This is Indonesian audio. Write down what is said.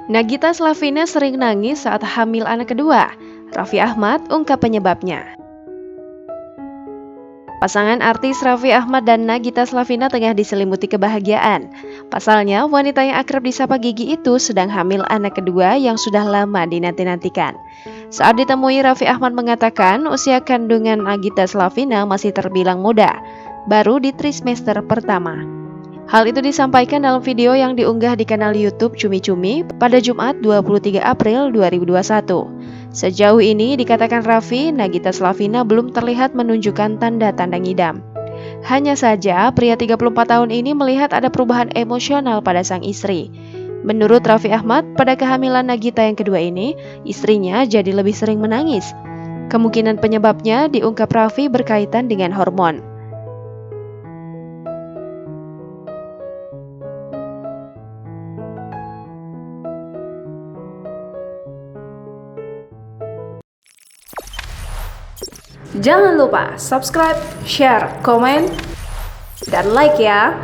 Nagita Slavina sering nangis saat hamil anak kedua. Raffi Ahmad ungkap penyebabnya. Pasangan artis Raffi Ahmad dan Nagita Slavina tengah diselimuti kebahagiaan. Pasalnya, wanita yang akrab disapa Gigi itu sedang hamil anak kedua yang sudah lama dinanti-nantikan. Saat ditemui, Raffi Ahmad mengatakan usia kandungan Nagita Slavina masih terbilang muda, baru di trimester pertama. Hal itu disampaikan dalam video yang diunggah di kanal YouTube Cumi Cumi pada Jumat 23 April 2021. Sejauh ini dikatakan Raffi, Nagita Slavina belum terlihat menunjukkan tanda-tanda ngidam. Hanya saja pria 34 tahun ini melihat ada perubahan emosional pada sang istri. Menurut Raffi Ahmad, pada kehamilan Nagita yang kedua ini, istrinya jadi lebih sering menangis. Kemungkinan penyebabnya diungkap Raffi berkaitan dengan hormon. Jangan lupa subscribe, share, komen, dan like ya.